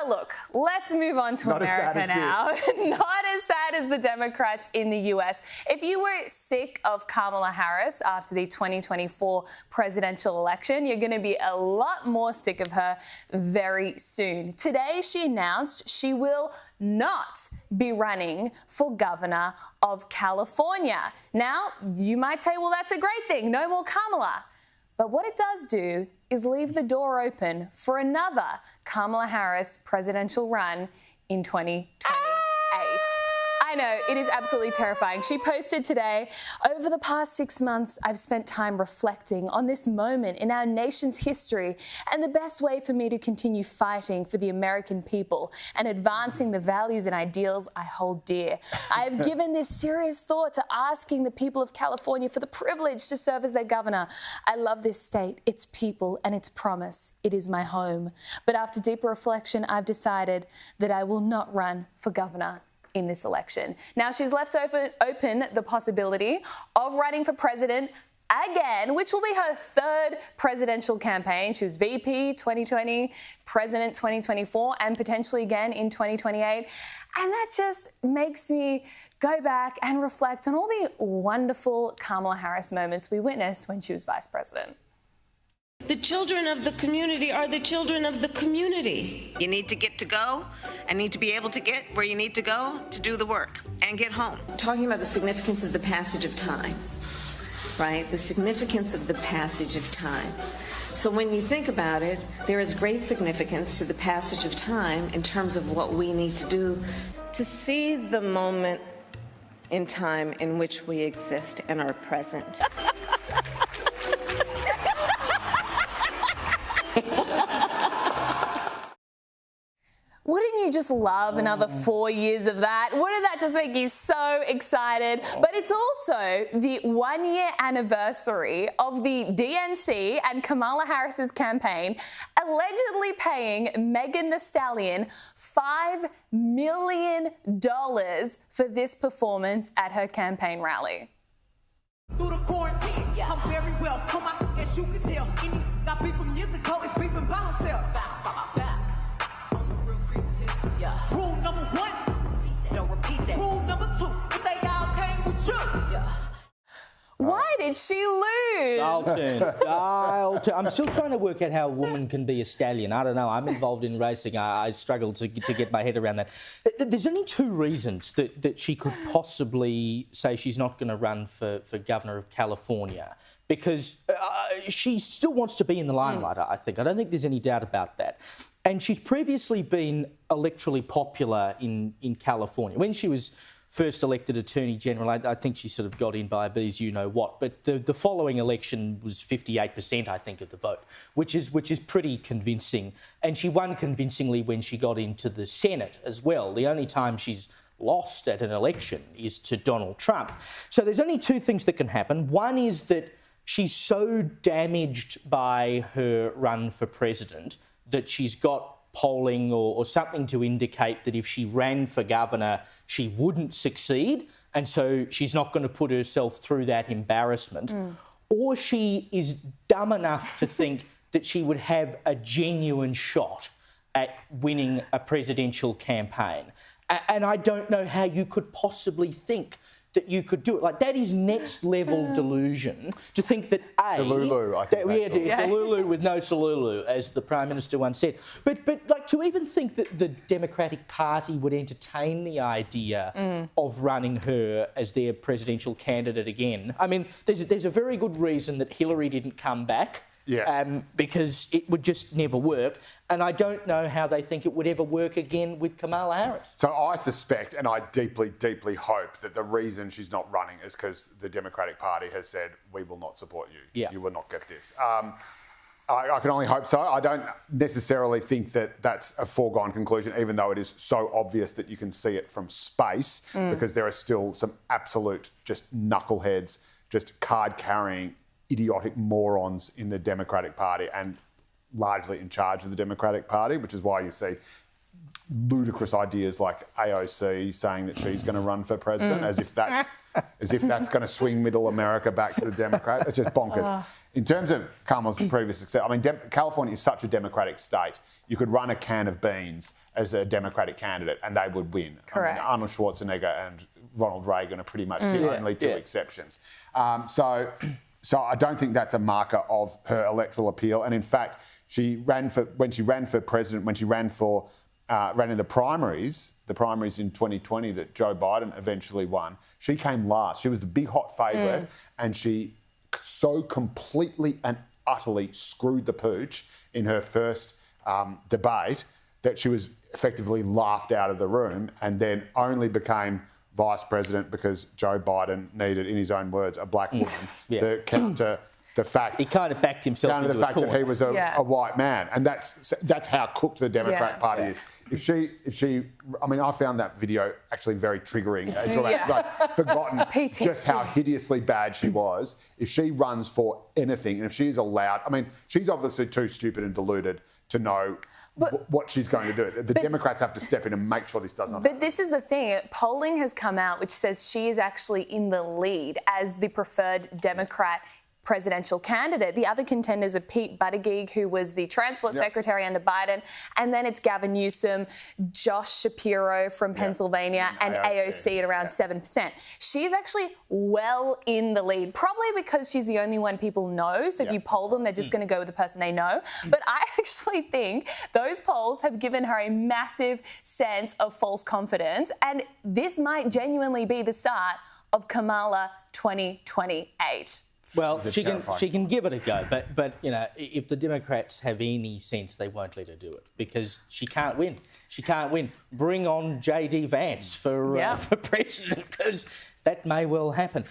look, let's move on to America now. Not as sad as the Democrats in the US. If you were sick of Kamala Harris after the 2024 presidential election, you're going to be a lot more sick of her very soon. Today, she announced she will not be running for governor of California. Now, you might say, well, that's a great thing. No more Kamala. But what it does do is leave the door open for another Kamala Harris presidential run in 2028. I know, it is absolutely terrifying. She posted today, over the past 6 months, I've spent time reflecting on this moment in our nation's history and the best way for me to continue fighting for the American people and advancing the values and ideals I hold dear. I have given this serious thought to asking the people of California for the privilege to serve as their governor. I love this state, its people, and its promise. It is my home. But after deeper reflection, I've decided that I will not run for governor in this election. Now, she's left open the possibility of running for president again, which will be her third presidential campaign. She was VP 2020, President 2024, and potentially again in 2028. And that just makes me go back and reflect on all the wonderful Kamala Harris moments we witnessed when she was vice president. The children of the community are the children of the community. You need to get to go and need to be able to get where you need to go to do the work and get home. Talking about the significance of the passage of time, right? The significance of the passage of time. So when you think about it, there is great significance to the passage of time in terms of what we need to do to see the moment in time in which we exist and are present. Wouldn't you just love another 4 years of that? Wouldn't that just make you so excited? But it's also the 1-year anniversary of the DNC and Kamala Harris's campaign allegedly paying Megan Thee Stallion $5 million for this performance at her campaign rally. Through the quarantine, I'm very well. Come out, as you can tell. Got beef from years ago, it's beefing by herself. Rule number 1, don't repeat that. Rule number 2, if they all came with you. Why did she lose? Dial turn. I'm still trying to work out how a woman can be a stallion. I don't know. I'm involved in racing. I struggle to get my head around that. There's only 2 reasons that she could possibly say she's not going to run for governor of California. Because she still wants to be in the limelight, I think. I don't think there's any doubt about that. And she's previously been electorally popular in California. When she was first elected Attorney General, I think she sort of got in by a bees you-know-what. But the following election was 58%, I think, of the vote, which is pretty convincing. And she won convincingly when she got into the Senate as well. The only time she's lost at an election is to Donald Trump. So there's only 2 things that can happen. One is that she's so damaged by her run for president that she's got polling or something to indicate that if she ran for governor, she wouldn't succeed, and so she's not going to put herself through that embarrassment. Or she is dumb enough to think that she would have a genuine shot at winning a presidential campaign. And I don't know how you could possibly think that you could do it. Like, that is next level delusion to think that Delulu, I think. Delulu with no Salulu, as the Prime Minister once said. But like, to even think that the Democratic Party would entertain the idea of running her as their presidential candidate again. I mean, there's a very good reason that Hillary didn't come back. Because it would just never work. And I don't know how they think it would ever work again with Kamala Harris. So I suspect, and I deeply, deeply hope that the reason she's not running is because the Democratic Party has said, we will not support you. You will not get this. I can only hope so. I don't necessarily think that that's a foregone conclusion, even though it is so obvious that you can see it from space, because there are still some absolute just knuckleheads, just card-carrying idiotic morons in the Democratic Party and largely in charge of the Democratic Party, which is why you see ludicrous ideas like AOC saying that she's going to run for president, as if that's going to swing middle America back to the Democrats. It's just bonkers. in terms of Kamala's previous success, I mean, California is such a Democratic state. You could run a can of beans as a Democratic candidate and they would win. Correct. I mean, Arnold Schwarzenegger and Ronald Reagan are pretty much the only two exceptions. So I don't think that's a marker of her electoral appeal. And in fact, when she ran for president, when she ran in the primaries in 2020 that Joe Biden eventually won, she came last. She was the big hot favourite, and she so completely and utterly screwed the pooch in her first debate that she was effectively laughed out of the room, and then only became vice president because Joe Biden needed, in his own words, a black woman to counter the fact he kind of backed himself down to into the fact a corner. that he was a white man, and that's how cooked the Democrat Party is. If she, I mean, I found that video actually very triggering. I've forgotten just how hideously bad she was. If she runs for anything, and if she's allowed, I mean, she's obviously too stupid and deluded to know what she's going to do. The Democrats have to step in and make sure this doesn't happen. But this is the thing. Polling has come out which says she is actually in the lead as the preferred Democrat presidential candidate. The other contenders are Pete Buttigieg, who was the transport secretary under Biden, and then it's Gavin Newsom, Josh Shapiro from Pennsylvania, and AOC at around 7%. She's actually well in the lead, probably because she's the only one people know. So if you poll them, they're just going to go with the person they know. But I actually think those polls have given her a massive sense of false confidence, and this might genuinely be the start of Kamala 2028. Well, she can give it a go, but you know, if the Democrats have any sense, they won't let her do it because she can't win. She can't win. Bring on JD Vance for president because that may well happen.